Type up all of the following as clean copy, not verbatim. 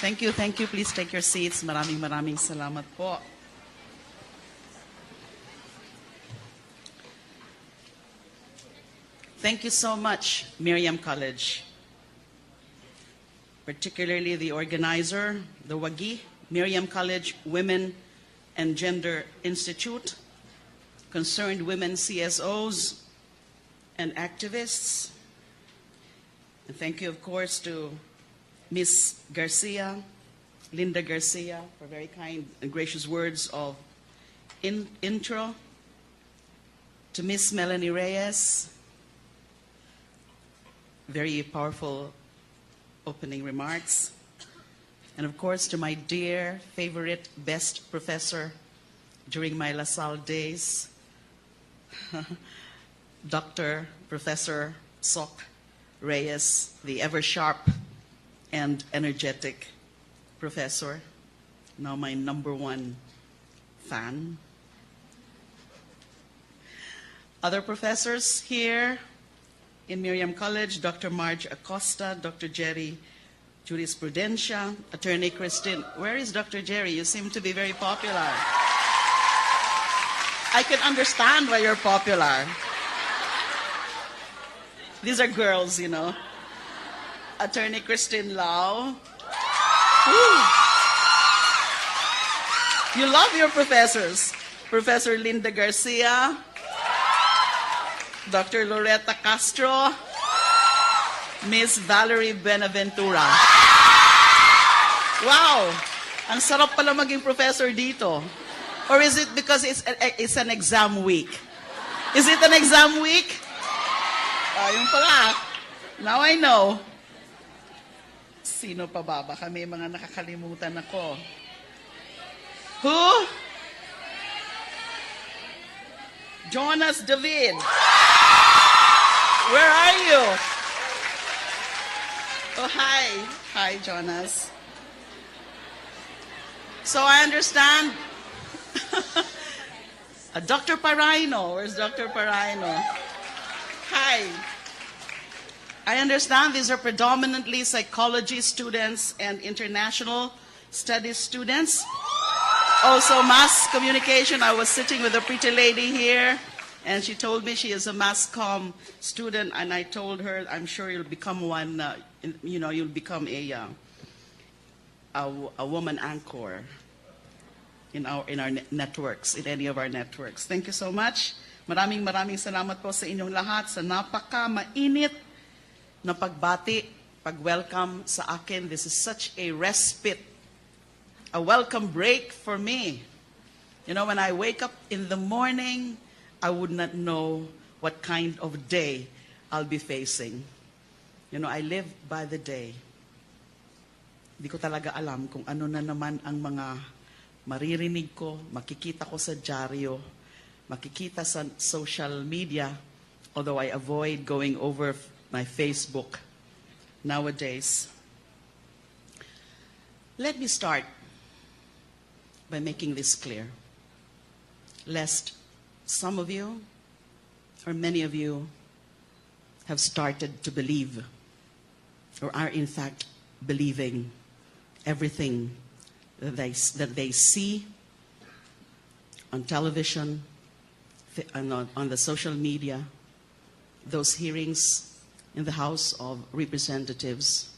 Thank you, thank you. Please take your seats. Maraming salamat po. Thank you so much, Miriam College. Particularly the organizer, the WAG, Miriam College Women and Gender Institute, concerned women CSOs and activists. And thank you, of course, to Ms. Garcia, Linda Garcia, for very kind and gracious words of intro. To Ms. Melanie Reyes, very powerful opening remarks. And of course, to my dear, favorite, best professor during my La Salle days, Dr. Professor Sok Reyes, the ever-sharp and energetic professor, now my #1 fan. Other professors here in Miriam College, Dr. Marge Acosta, Dr. Jerry Jurisprudencia, Attorney Christine. Where is Dr. Jerry? You seem to be very popular. I can understand why you're popular. These are girls, you know. Attorney Christine Lau. Woo. You love your professors. Professor Linda Garcia, Dr. Loretta Castro, Miss Valerie Benaventura. Wow! Ang sarap pala maging professor dito. Or is it because it's an exam week? Is it an exam week? Yun pala. Now I know. Sino pa ba? Baka may mga nakakalimutan ako. Who? Jonas David. Where are you? Oh, hi. Hi, Jonas. So I understand. Dr. Paraino. Where's Dr. Paraino? Hi. I understand these are predominantly psychology students and international studies students. Also mass communication. I was sitting with a pretty lady here, and she told me she is a mass comm student, and I told her, I'm sure you'll become one, you'll become a woman anchor in our networks, in any of our networks. Thank you so much. Maraming salamat po sa inyong lahat sa napaka-mainit na pagbati, pag-welcome sa akin. This is such a respite, a welcome break for me. You know, when I wake up in the morning, I would not know what kind of day I'll be facing. You know, I live by the day. Hindi ko talaga alam kung ano na naman ang mga maririnig ko, makikita ko sa dyaryo, makikita sa social media, although I avoid going over my Facebook nowadays. Let me start by making this clear, lest some of you, or many of you, have started to believe, or are in fact believing everything that they see on television, on the social media, those hearings in the House of Representatives.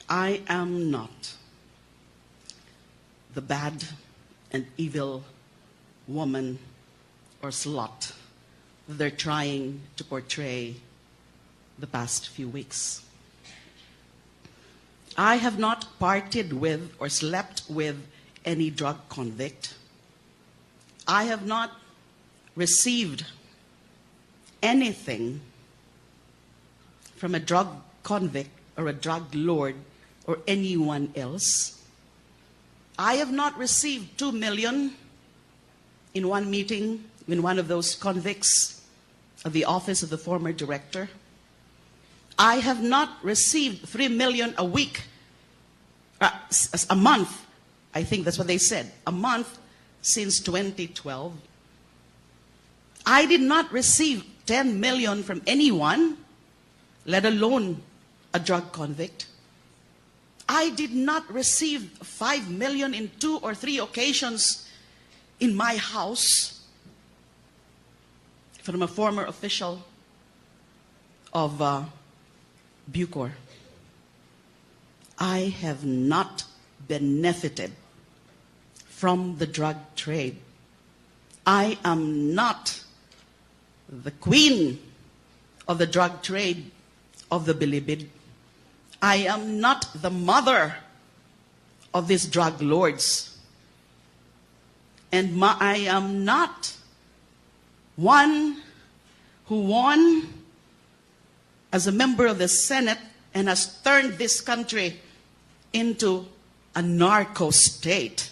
I am not the bad and evil woman or slut that they're trying to portray the past few weeks. I have not partied with or slept with any drug convict. I have not received anything from a drug convict or a drug lord or anyone else. I have not received 2 million in one meeting in one of those convicts of the office of the former director. I have not received 3 million a week, a month. I think that's what they said, a month since 2012. I did not receive 10 million from anyone, let alone a drug convict. I did not receive 5 million in 2 or 3 occasions in my house from a former official of Bucor. I have not benefited from the drug trade. I am not the queen of the drug trade of the Bilibid. I am not the mother of these drug lords. And I am not one who won as a member of the Senate and has turned this country into a narco state.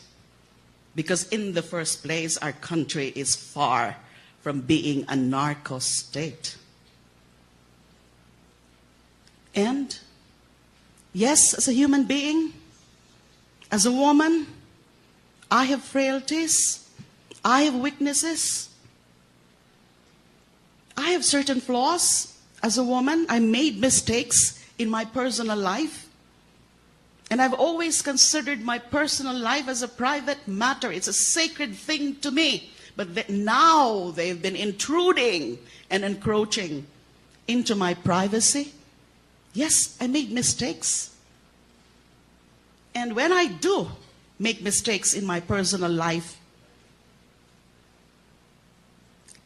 Because in the first place, our country is far from being a narco state. And yes, as a human being, as a woman, I have frailties, I have weaknesses, I have certain flaws. As a woman, I made mistakes in my personal life. And I've always considered my personal life as a private matter. It's a sacred thing to me. But now they've been intruding and encroaching into my privacy. Yes, I made mistakes. And when I do make mistakes in my personal life,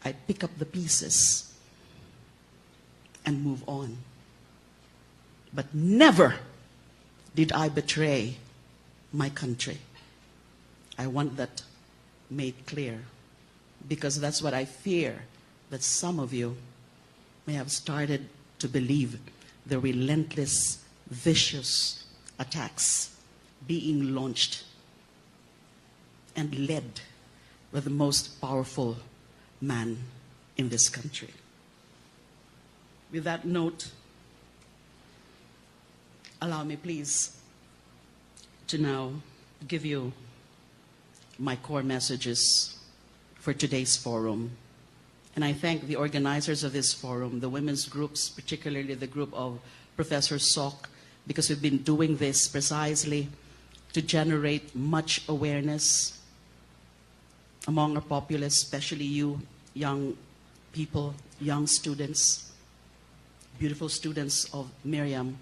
I pick up the pieces and move on. But never did I betray my country. I want that made clear, because that's what I fear, that some of you may have started to believe the relentless, vicious attacks being launched and led by the most powerful man in this country. With that note, allow me please to now give you my core messages for today's forum. And I thank the organizers of this forum, the women's groups, particularly the group of Professor Sok, because we've been doing this precisely to generate much awareness among our populace, especially you young people, young students, beautiful students of Miriam.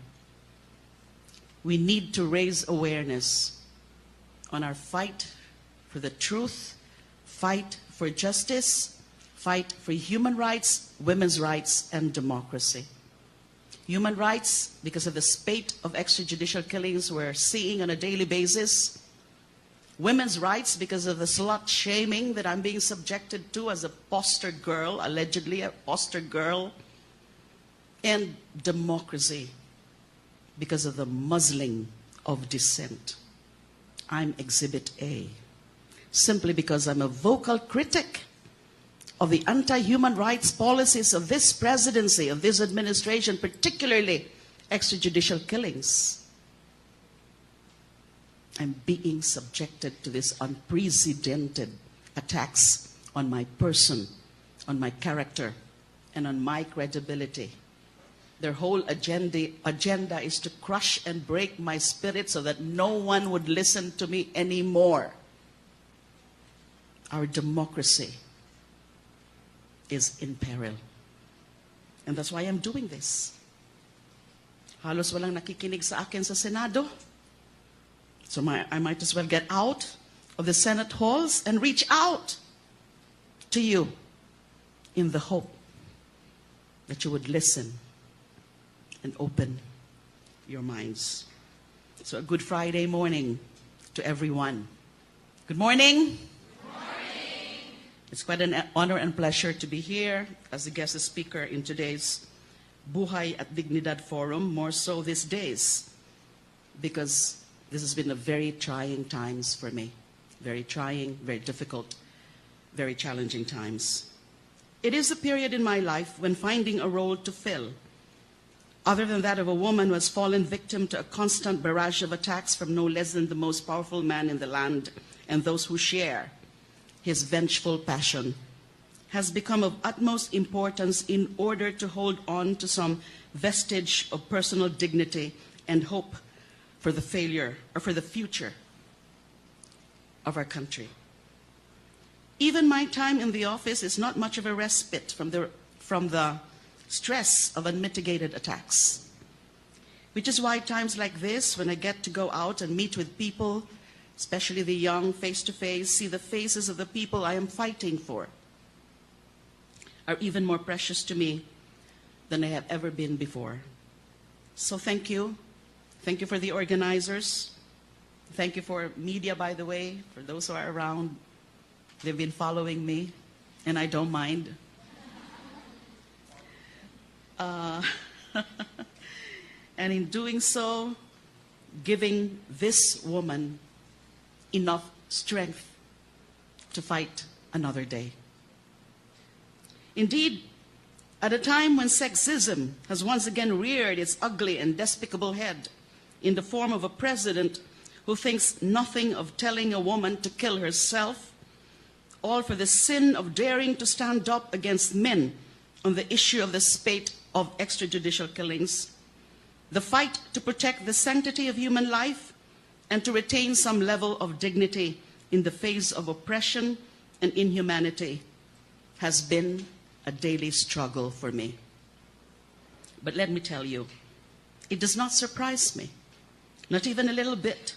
We need to raise awareness on our fight for the truth, fight for justice, fight for human rights, women's rights, and democracy. Human rights, because of the spate of extrajudicial killings we're seeing on a daily basis. Women's rights, because of the slut shaming that I'm being subjected to as a poster girl, allegedly a poster girl. And democracy, because of the muzzling of dissent. I'm Exhibit A, simply because I'm a vocal critic of the anti-human rights policies of this presidency, of this administration, particularly extrajudicial killings. I'm being subjected to this unprecedented attacks on my person, on my character, and on my credibility. Their whole agenda is to crush and break my spirit so that no one would listen to me anymore. Our democracy is in peril. And that's why I'm doing this. Halos walang nakikinig sa akin sa Senado. So I might as well get out of the Senate halls and reach out to you in the hope that you would listen and open your minds. So a good Friday morning to everyone. Good morning. Good morning. It's quite an honor and pleasure to be here as a guest speaker in today's Buhay at Dignidad Forum, more so these days, because this has been a very trying times for me. Very trying, very difficult, very challenging times. It is a period in my life when finding a role to fill, other than that of a woman who has fallen victim to a constant barrage of attacks from no less than the most powerful man in the land and those who share his vengeful passion, has become of utmost importance in order to hold on to some vestige of personal dignity and hope for the failure or for the future of our country. Even my time in the office is not much of a respite from the stress of unmitigated attacks. Which is why times like this, when I get to go out and meet with people, especially the young, face to face, see the faces of the people I am fighting for, are even more precious to me than they have ever been before. So thank you. Thank you for the organizers. Thank you for media, by the way, for those who are around. They've been following me, and I don't mind. And in doing so, giving this woman enough strength to fight another day. Indeed, at a time when sexism has once again reared its ugly and despicable head in the form of a president who thinks nothing of telling a woman to kill herself, all for the sin of daring to stand up against men on the issue of the spate of extrajudicial killings, the fight to protect the sanctity of human life and to retain some level of dignity in the face of oppression and inhumanity has been a daily struggle for me. But let me tell you, it does not surprise me, not even a little bit,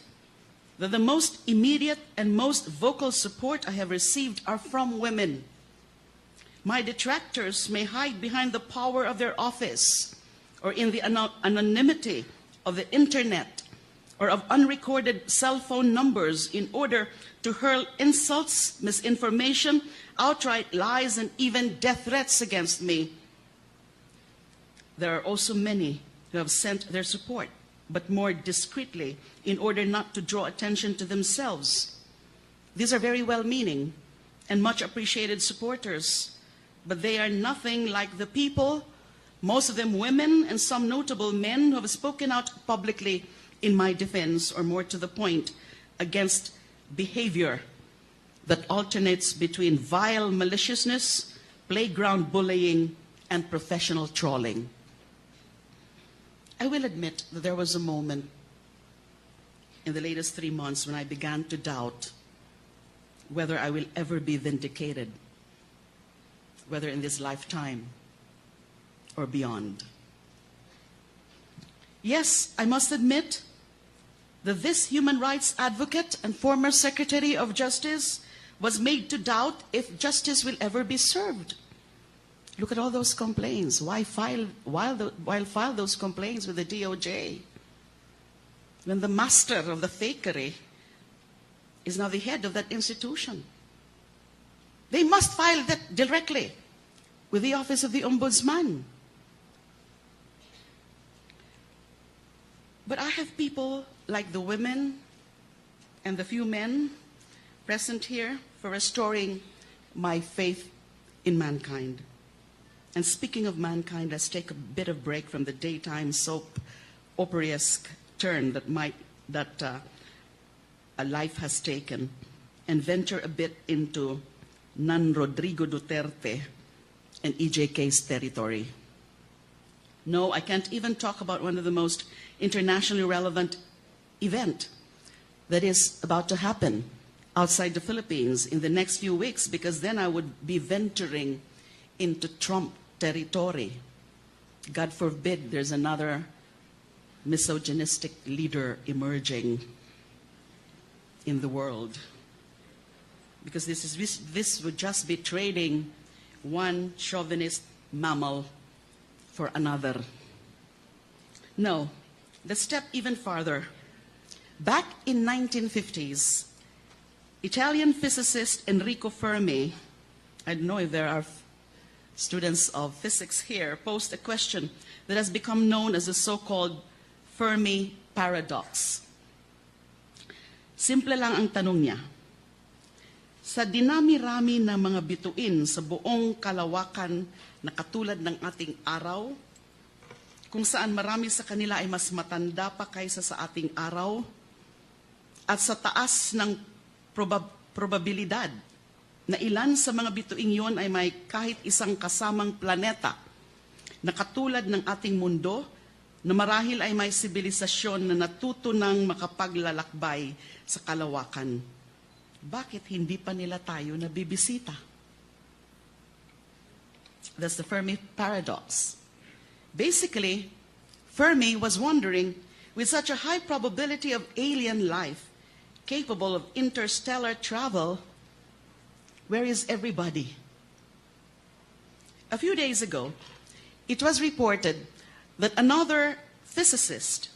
that the most immediate and most vocal support I have received are from women. My detractors may hide behind the power of their office or in the anonymity of the internet or of unrecorded cell phone numbers in order to hurl insults, misinformation, outright lies, and even death threats against me. There are also many who have sent their support, but more discreetly, in order not to draw attention to themselves. These are very well-meaning and much appreciated supporters, but they are nothing like the people, most of them women and some notable men, who have spoken out publicly in my defense, or more to the point, against behavior that alternates between vile maliciousness, playground bullying, and professional trolling. I will admit that there was a moment in the latest 3 months when I began to doubt whether I will ever be vindicated, whether in this lifetime or beyond. Yes, I must admit that this human rights advocate and former Secretary of Justice was made to doubt if justice will ever be served. Look at all those complaints. Why file those complaints with the DOJ when the master of the fakery is now the head of that institution? They must file that directly with the Office of the Ombudsman. But I have people like the women and the few men present here for restoring my faith in mankind. And speaking of mankind, let's take a bit of break from the daytime soap opera-esque turn that a life has taken and venture a bit into non-Rodrigo Duterte and EJK's territory. No, I can't even talk about one of the most internationally relevant event that is about to happen outside the Philippines in the next few weeks, because then I would be venturing into Trump territory. God forbid there's another misogynistic leader emerging in the world, because this would just be trading one chauvinist mammal for another. No, let's step even farther. Back in 1950s, Italian physicist Enrico Fermi, I don't know if there are students of physics here, posed a question that has become known as the so-called Fermi paradox. Simple lang ang tanong niya. Sa dinami-rami ng mga bituin sa buong kalawakan na katulad ng ating araw, kung saan marami sa kanila ay mas matanda pa kaysa sa ating araw, at sa taas ng probabilidad na ilan sa mga bituing yon ay may kahit isang kasamang planeta na katulad ng ating mundo na marahil ay may sibilisasyon na natuto ng makapaglalakbay sa kalawakan. Bakit hindi pa nila tayo nabibisita? That's the Fermi paradox. Basically, Fermi was wondering, with such a high probability of alien life capable of interstellar travel, where is everybody? A few days ago, it was reported that another physicist,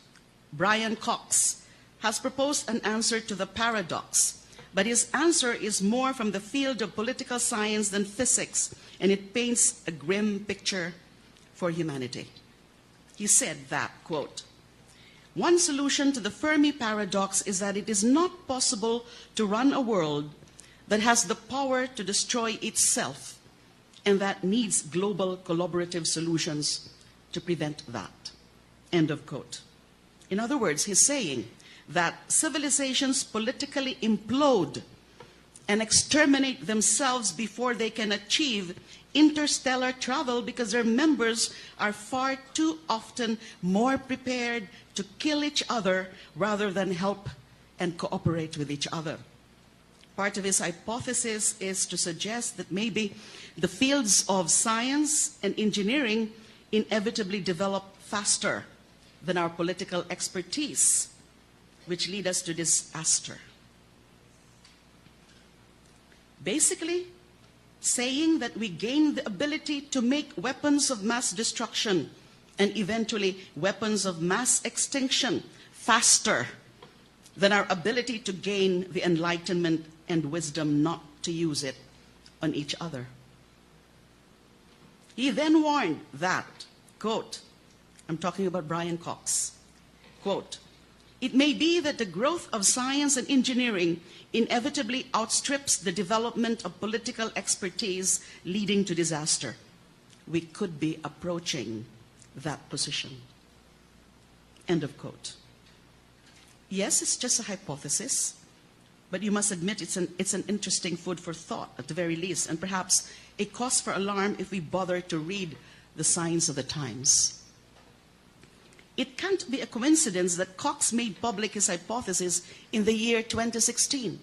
Brian Cox, has proposed an answer to the paradox, but his answer is more from the field of political science than physics, and it paints a grim picture for humanity. He said that, quote, "One solution to the Fermi paradox is that it is not possible to run a world that has the power to destroy itself, and that needs global collaborative solutions to prevent that." End of quote. In other words, he's saying that civilizations politically implode and exterminate themselves before they can achieve interstellar travel because their members are far too often more prepared to kill each other rather than help and cooperate with each other. Part of his hypothesis is to suggest that maybe the fields of science and engineering inevitably develop faster than our political expertise, which lead us to disaster. Basically, saying that we gain the ability to make weapons of mass destruction and eventually weapons of mass extinction faster than our ability to gain the enlightenment and wisdom not to use it on each other. He then warned that, quote, I'm talking about Brian Cox, quote, "It may be that the growth of science and engineering inevitably outstrips the development of political expertise, leading to disaster. We could be approaching that position." End of quote. Yes, it's just a hypothesis, but you must admit it's an interesting food for thought at the very least, and perhaps a cause for alarm if we bother to read the signs of the times. It can't be a coincidence that Cox made public his hypothesis in the year 2016,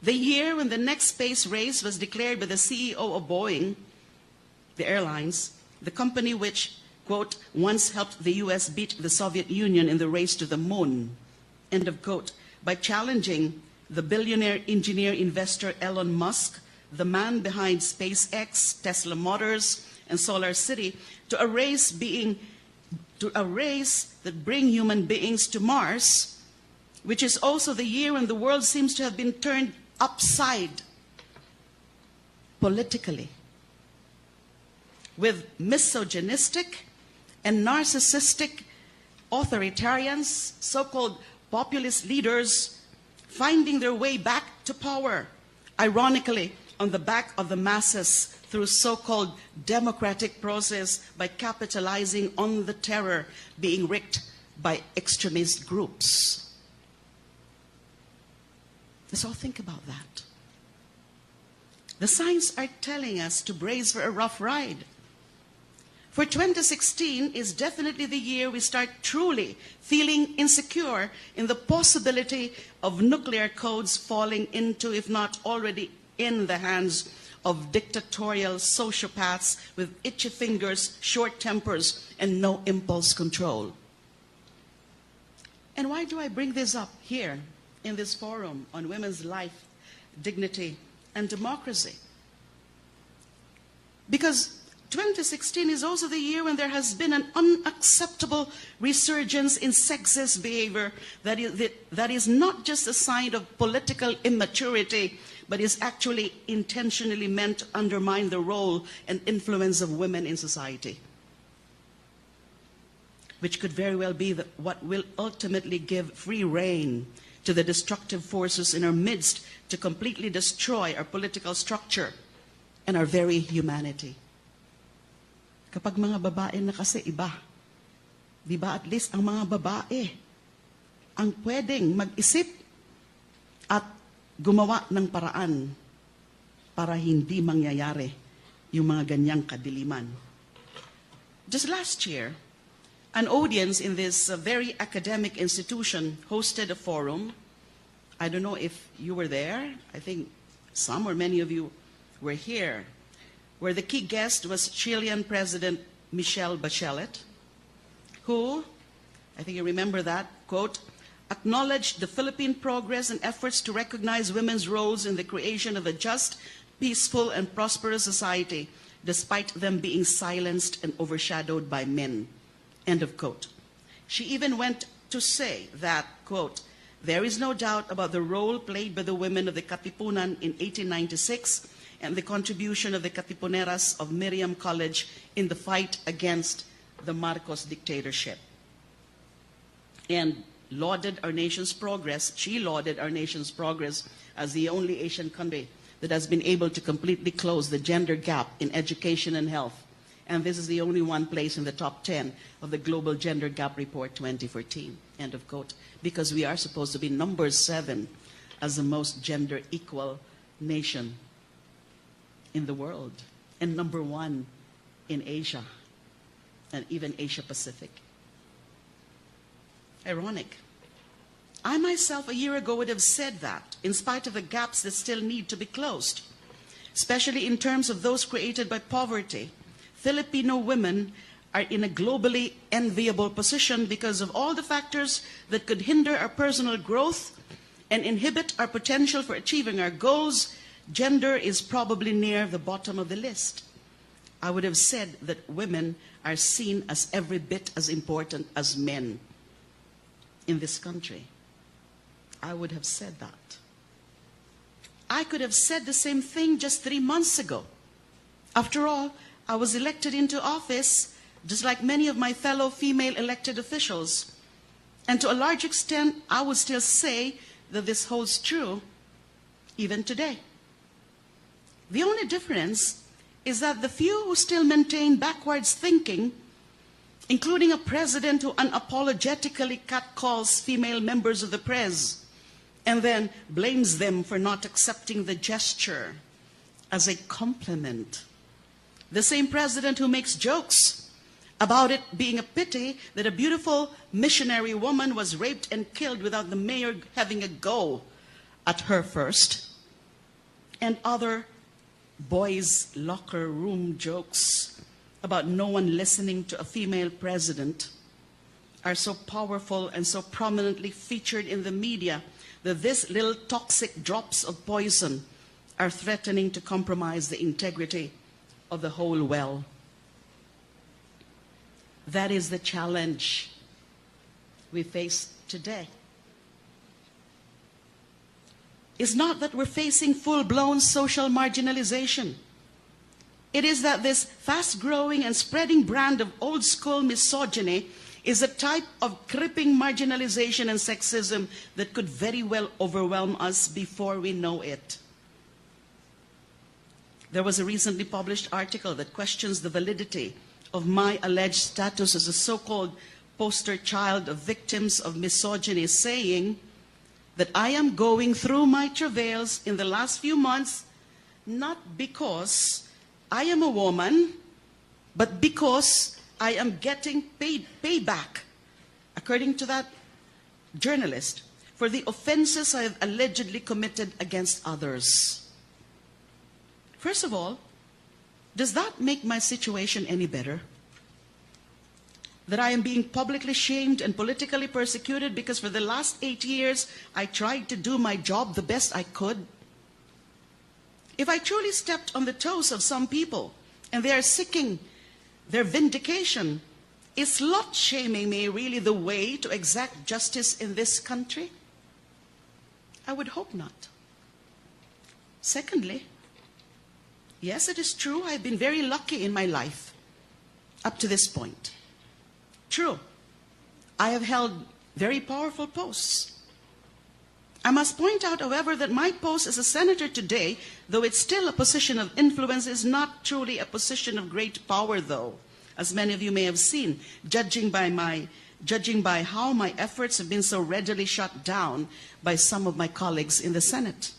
the year when the next space race was declared by the CEO of Boeing, the airlines, the company which, quote, once helped the US beat the Soviet Union in the race to the moon, end of quote, by challenging the billionaire engineer investor Elon Musk, the man behind SpaceX, Tesla Motors, and Solar City, to a race that bring human beings to Mars, which is also the year when the world seems to have been turned upside politically, with misogynistic and narcissistic authoritarians, so-called populist leaders, finding their way back to power, ironically, on the back of the masses through so-called democratic process by capitalizing on the terror being wreaked by extremist groups. Let's all think about that. The signs are telling us to brace for a rough ride. For 2016 is definitely the year we start truly feeling insecure in the possibility of nuclear codes falling into, if not already in the hands of dictatorial sociopaths with itchy fingers, short tempers, and no impulse control. And why do I bring this up here in this forum on women's life, dignity, and democracy? Because 2016 is also the year when there has been an unacceptable resurgence in sexist behavior that is not just a sign of political immaturity, but is actually intentionally meant to undermine the role and influence of women in society, which could very well be what will ultimately give free rein to the destructive forces in our midst to completely destroy our political structure and our very humanity. Kapag mga babae na kasi iba, di ba, at least ang mga babae ang pwedeng mag-isip at gumawa ng paraan para hindi mangyayari yung mga ganyang kadiliman. Just last year, an audience in this very academic institution hosted a forum. I don't know if you were there. I think some or many of you were here, where the key guest was Chilean President Michelle Bachelet, who, I think you remember that, quote, acknowledged the Philippine progress and efforts to recognize women's roles in the creation of a just, peaceful, and prosperous society, despite them being silenced and overshadowed by men, end of quote. She even went to say that, quote, there is no doubt about the role played by the women of the Katipunan in 1896 and the contribution of the Katipuneras of Miriam College in the fight against the Marcos dictatorship. And lauded our nation's progress. She lauded our nation's progress as the only Asian country that has been able to completely close the gender gap in education and health. And this is the only one place in the top 10 of the Global Gender Gap Report 2014, end of quote, because we are supposed to be number 7 as the most gender equal nation in the world, and number 1 in Asia, and even Asia Pacific. Ironic. I myself a year ago would have said that, in spite of the gaps that still need to be closed, especially in terms of those created by poverty, Filipino women are in a globally enviable position because of all the factors that could hinder our personal growth and inhibit our potential for achieving our goals. Gender is probably near the bottom of the list. I would have said that women are seen as every bit as important as men in this country. I would have said that. I could have said the same thing just 3 months ago. After all, I was elected into office just like many of my fellow female elected officials. And to a large extent, I would still say that this holds true even today. The only difference is that the few who still maintain backwards thinking, including a president who unapologetically catcalls female members of the press and then blames them for not accepting the gesture as a compliment. The same president who makes jokes about it being a pity that a beautiful missionary woman was raped and killed without the mayor having a go at her first. And other boys' locker room jokes about no one listening to a female president are so powerful and so prominently featured in the media that these little toxic drops of poison are threatening to compromise the integrity of the whole well. That is the challenge we face today. It's not that we're facing full-blown social marginalization. It is that this fast-growing and spreading brand of old-school misogyny is a type of creeping marginalization and sexism that could very well overwhelm us before we know it. There was a recently published article that questions the validity of my alleged status as a so-called poster child of victims of misogyny, saying that I am going through my travails in the last few months, not because I am a woman, but because I am getting payback, according to that journalist, for the offenses I have allegedly committed against others. First of all, does that make my situation any better? That I am being publicly shamed and politically persecuted because for the last 8 years I tried to do my job the best I could? If I truly stepped on the toes of some people and they are seeking their vindication, is slut shaming me really the way to exact justice in this country? I would hope not. Secondly, yes, it is true, I've been very lucky in my life up to this point. True, I have held very powerful posts. I must point out, however, that my post as a senator today, though it's still a position of influence, is not truly a position of great power, though, as many of you may have seen, judging by how my efforts have been so readily shut down by some of my colleagues in the Senate.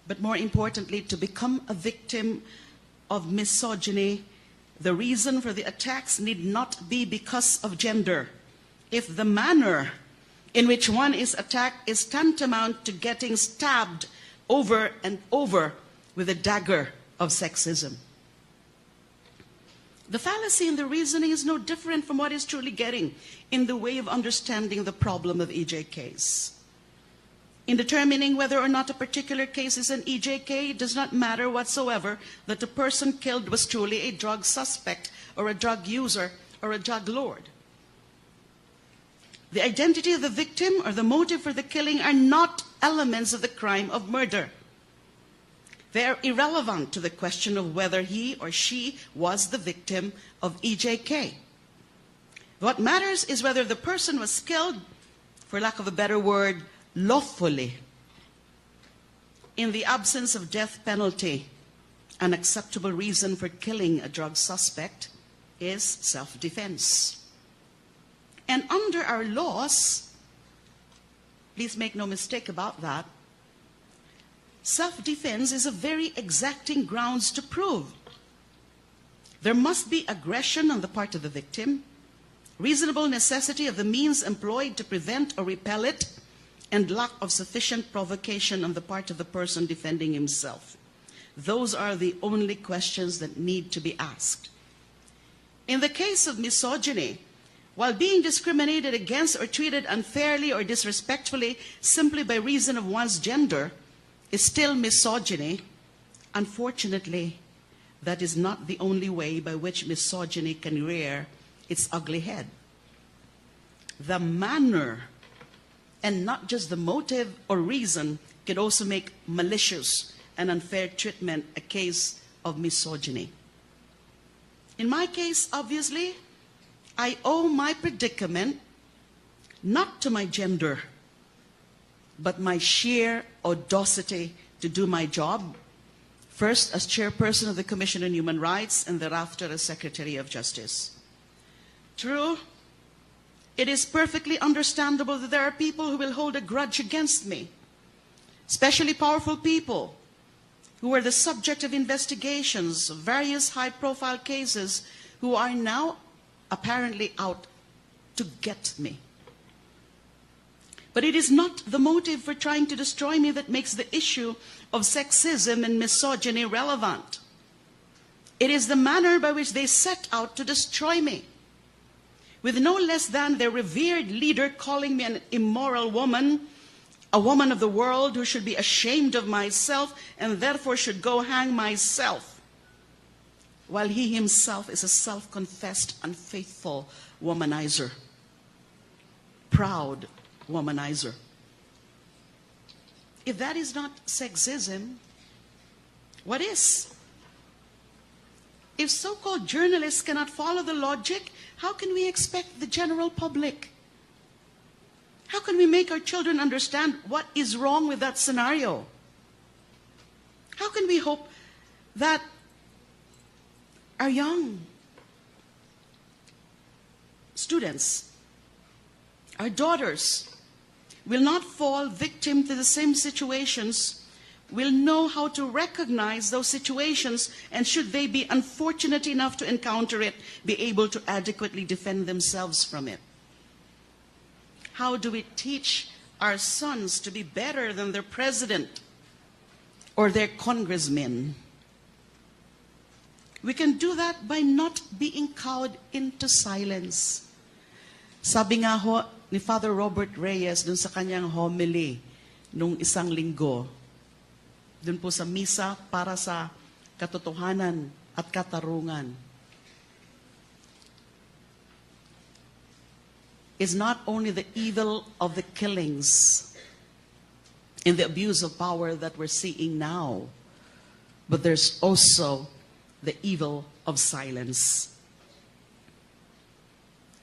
But more importantly, to become a victim of misogyny The reason for the attacks need not be because of gender. If the manner in which one is attacked is tantamount to getting stabbed over and over with a dagger of sexism. The fallacy in the reasoning is no different from what is truly getting in the way of understanding the problem of EJKs. In determining whether or not a particular case is an EJK, it does not matter whatsoever that the person killed was truly a drug suspect or a drug user or a drug lord. The identity of the victim or the motive for the killing are not elements of the crime of murder. They are irrelevant to the question of whether he or she was the victim of EJK. What matters is whether the person was killed, for lack of a better word, lawfully. In the absence of death penalty, an acceptable reason for killing a drug suspect is self-defense. And under our laws, please make no mistake about that, self-defense is a very exacting grounds to prove. There must be aggression on the part of the victim, reasonable necessity of the means employed to prevent or repel it, and lack of sufficient provocation on the part of the person defending himself. Those are the only questions that need to be asked. In the case of misogyny, while being discriminated against or treated unfairly or disrespectfully simply by reason of one's gender is still misogyny, unfortunately, that is not the only way by which misogyny can rear its ugly head. The manner, and not just the motive or reason, can also make malicious and unfair treatment a case of misogyny. In my case, obviously, I owe my predicament not to my gender, but my sheer audacity to do my job, first as chairperson of the Commission on Human Rights and thereafter as Secretary of Justice. True, it is perfectly understandable that there are people who will hold a grudge against me, especially powerful people who were the subject of investigations of various high-profile cases who are now apparently out to get me. But it is not the motive for trying to destroy me that makes the issue of sexism and misogyny relevant. It is the manner by which they set out to destroy me, with no less than their revered leader calling me an immoral woman, a woman of the world who should be ashamed of myself and therefore should go hang myself, while he himself is a self-confessed unfaithful womanizer, proud womanizer. If that is not sexism, what is? If so-called journalists cannot follow the logic, how can we expect the general public? How can we make our children understand what is wrong with that scenario? How can we hope that our young students, our daughters, will not fall victim to the same situations, will know how to recognize those situations, and should they be unfortunate enough to encounter it, be able to adequately defend themselves from it? How do we teach our sons to be better than their president or their congressmen? We can do that by not being cowed into silence. Sabi nga ho ni Father Robert Reyes dun sa kanyang homily nung isang linggo, dun po sa misa para sa katotohanan at katarungan, is not only the evil of the killings and the abuse of power that we're seeing now, but there's also the evil of silence.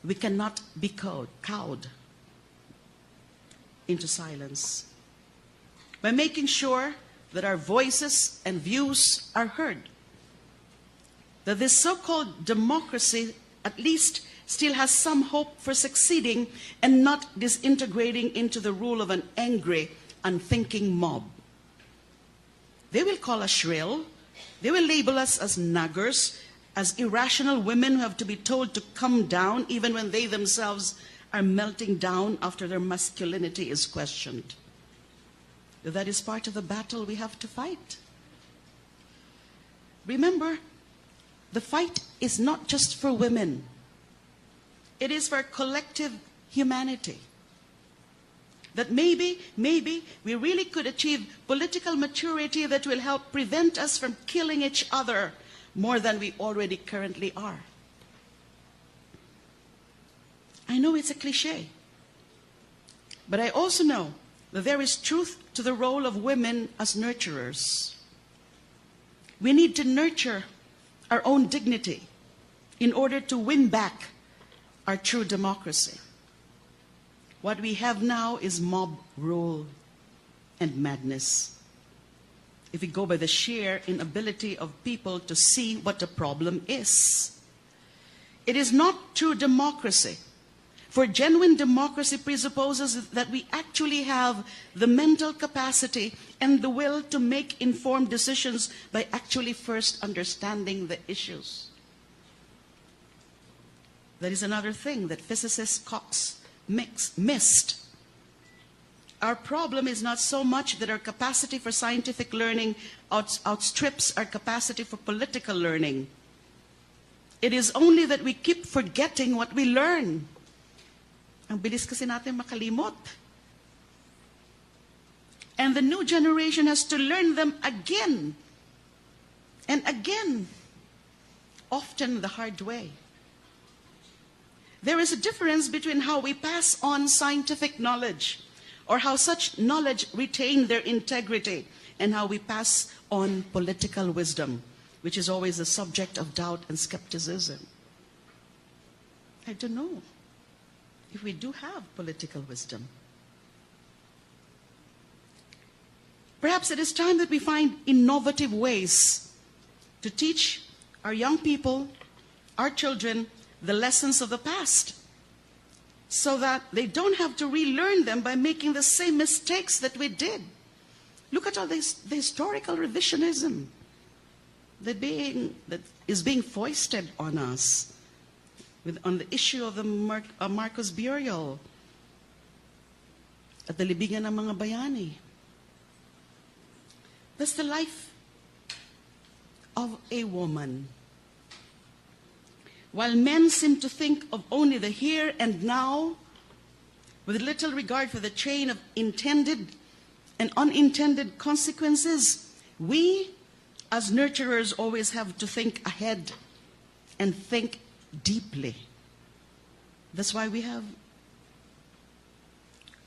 We cannot be cowed into silence. By making sure that our voices and views are heard, that this so-called democracy at least still has some hope for succeeding and not disintegrating into the rule of an angry, unthinking mob. They will call us shrill, they will label us as naggers, as irrational women who have to be told to come down even when they themselves are melting down after their masculinity is questioned. That is part of the battle we have to fight. Remember, the fight is not just for women. It is for collective humanity. That maybe we really could achieve political maturity that will help prevent us from killing each other more than we already currently are. I know it's a cliche, but I also know that there is truth to the role of women as nurturers. We need to nurture our own dignity in order to win back our true democracy. What we have now is mob rule and madness. If we go by the sheer inability of people to see what the problem is. It is not true democracy. For genuine democracy presupposes that we actually have the mental capacity and the will to make informed decisions by actually first understanding the issues. That is another thing that physicist Cox missed. Our problem is not so much that our capacity for scientific learning outstrips our capacity for political learning. It is only that we keep forgetting what we learn. Ang bilis kasi natin makalimot. And the new generation has to learn them again and again, often the hard way. There is a difference between how we pass on scientific knowledge or how such knowledge retain their integrity and how we pass on political wisdom, which is always the subject of doubt and skepticism. I don't know if we do have political wisdom. Perhaps it is time that we find innovative ways to teach our young people, our children, the lessons of the past, so that they don't have to relearn them by making the same mistakes that we did. Look at all this, the historical revisionism that is being foisted on us on the issue of the Marcos burial at the libingan ng mga bayani. That's the life of a woman. While men seem to think of only the here and now, with little regard for the chain of intended and unintended consequences, we, as nurturers, always have to think ahead and think deeply. That's why we have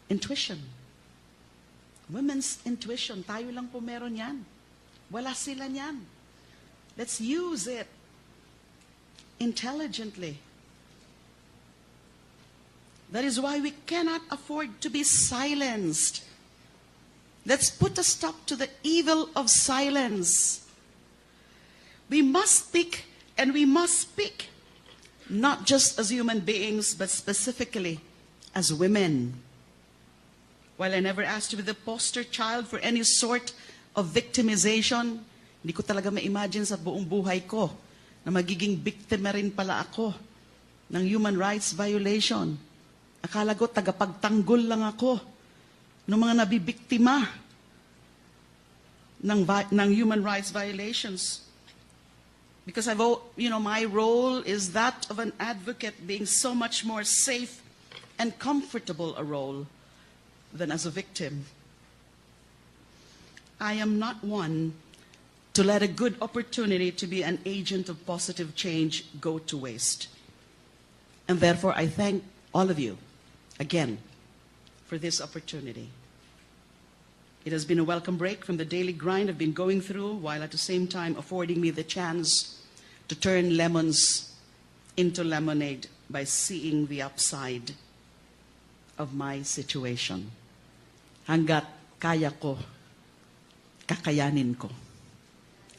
intuition. Women's intuition. Tayo lang po meron yan. Wala sila niyan. Let's use it intelligently. That is why we cannot afford to be silenced. Let's put a stop to the evil of silence. We must speak, and we must speak, not just as human beings, but specifically as women. While I never asked to be the poster child for any sort of victimization, hindi ko talaga ma-imagine sa buong buhay ko na magiging biktima rin pala ako ng human rights violation. Akala ko tagapagtanggol lang ako ng mga nabibiktima ng human rights violations. Because my role is that of an advocate, being so much more safe and comfortable a role than as a victim. I am not one to let a good opportunity to be an agent of positive change go to waste. And therefore, I thank all of you again for this opportunity. It has been a welcome break from the daily grind I've been going through, while at the same time affording me the chance to turn lemons into lemonade by seeing the upside of my situation. Hanggat kaya ko, kakayanin ko.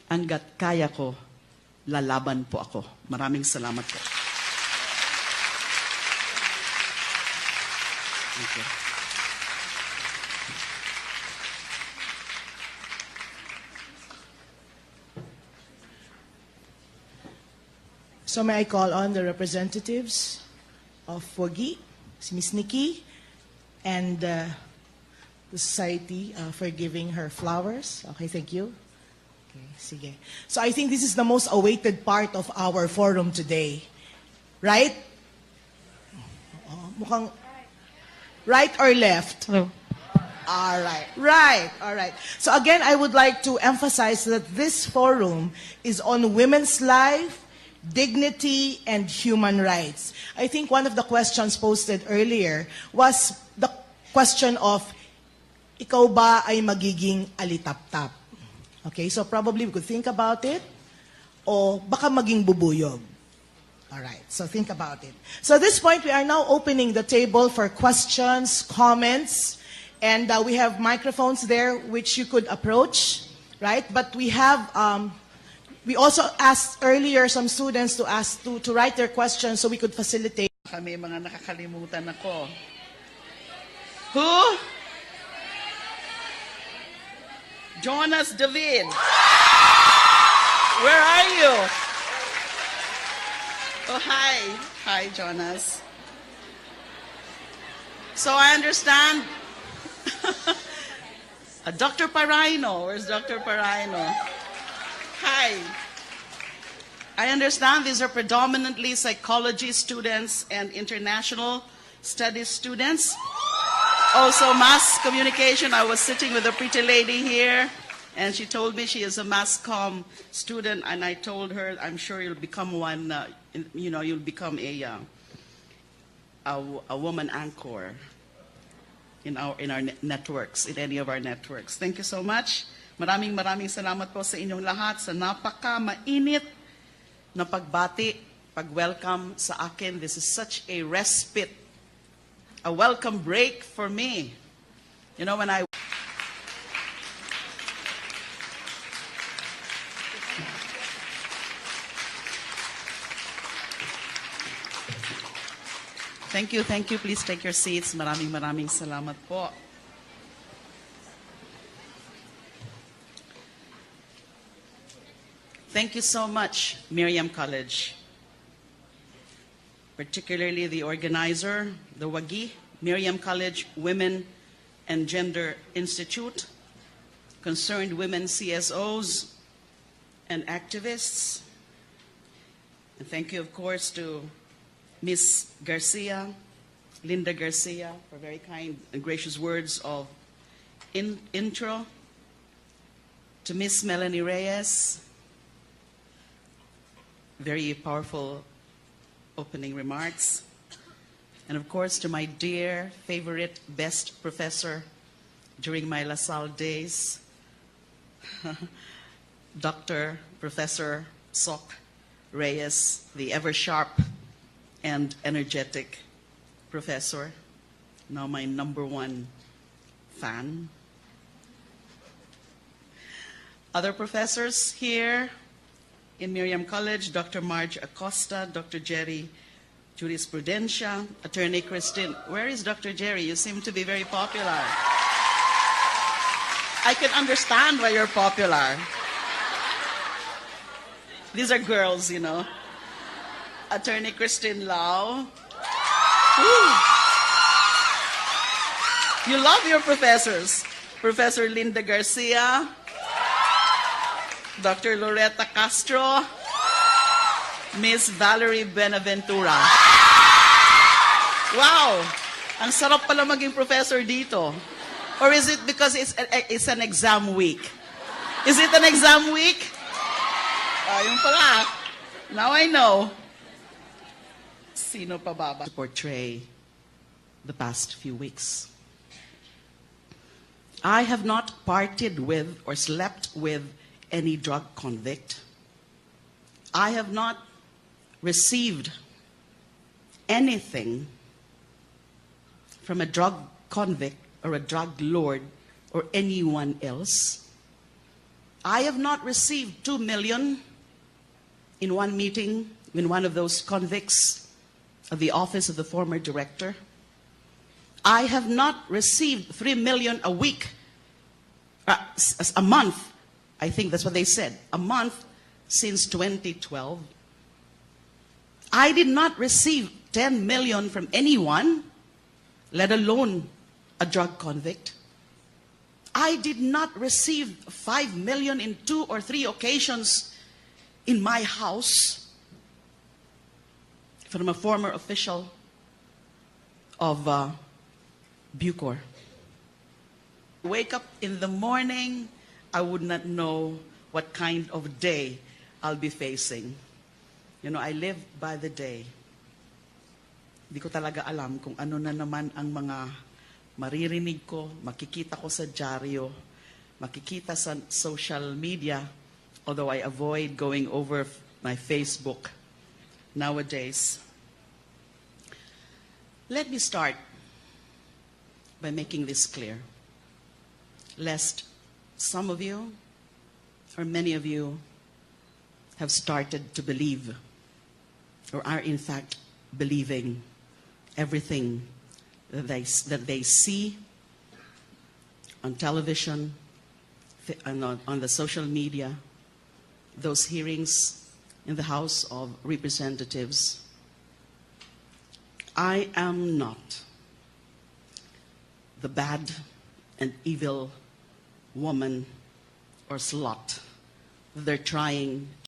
Hanggat kaya ko, lalaban po ako. Maraming salamat po. Thank you. So may I call on the representatives of WAG, si Ms. Nikki, and the society for giving her flowers. Okay, thank you. Okay, sige. So I think this is the most awaited part of our forum today. Right? Mukhang right or left? Hello. All right, right, all right. So again, I would like to emphasize that this forum is on women's life, dignity, and human rights. I think one of the questions posted earlier was the question of, ikaw ba ay magiging alitap-tap? Okay, so probably we could think about it, o baka maging bubuyog. All right, so think about it. So at this point, we are now opening the table for questions, comments, and we have microphones there which you could approach, right? But we have, we also asked earlier some students to ask to write their questions so we could facilitate. Kami mga nakakalimutan ako. Who? Jonas David. Where are you? Oh, hi. Hi, Jonas. So I understand. Dr. Paraino. Where's Dr. Paraino? Hi. I understand these are predominantly psychology students and international studies students. Also mass communication. I was sitting with a pretty lady here, and she told me she is a mass comm student, and I told her, I'm sure you'll become one, you'll become a woman anchor in our networks, in any of our networks. Thank you so much. Maraming salamat po sa inyong lahat sa napaka-mainit na pagbati, pag-welcome sa akin. This is such a respite, a welcome break for me. You know, when I... Thank you, thank you. Please take your seats. Maraming salamat po. Thank you so much, Miriam College, particularly the organizer, the WAG, Miriam College Women and Gender Institute, concerned women CSOs and activists. And thank you, of course, to Ms. Garcia, Linda Garcia, for very kind and gracious words of intro. To Ms. Melanie Reyes, very powerful opening remarks. And of course, to my dear, favorite, best professor during my LaSalle days, Dr. Professor Sok Reyes, the ever-sharp and energetic professor, now my #1 fan. Other professors here in Miriam College, Dr. Marge Acosta, Dr. Jerry Jurisprudencia, Attorney Christine. Where is Dr. Jerry? You seem to be very popular. I can understand why you're popular. These are girls, you know. Attorney Christine Lau. Woo. You love your professors. Professor Linda Garcia, Dr. Loretta Castro, Miss Valerie Benaventura. Wow! Ang sarap pala maging professor dito. Or is it because it's an exam week? Is it an exam week? Yung pala. Now I know. Sino pa ba to portray the past few weeks? I have not partied with or slept with any drug convict. I have not received anything from a drug convict or a drug lord or anyone else. I have not received 2 million in one meeting in one of those convicts of the office of the former director. I have not received 3 million a week, a month. I think that's what they said, a month since 2012. I did not receive 10 million from anyone, let alone a drug convict. I did not receive 5 million in 2 or 3 occasions in my house from a former official of Bucor. Wake up in the morning, I would not know what kind of day I'll be facing. You know, I live by the day. Hindi ko talaga alam kung ano na naman ang mga maririnig ko, makikita ko sa dyaryo, makikita sa social media, although I avoid going over my Facebook nowadays. Let me start by making this clear, lest some of you, or many of you, have started to believe, or are in fact believing everything that they see on television, on the social media, those hearings in the House of Representatives. I am not the bad and evil woman or slut they're trying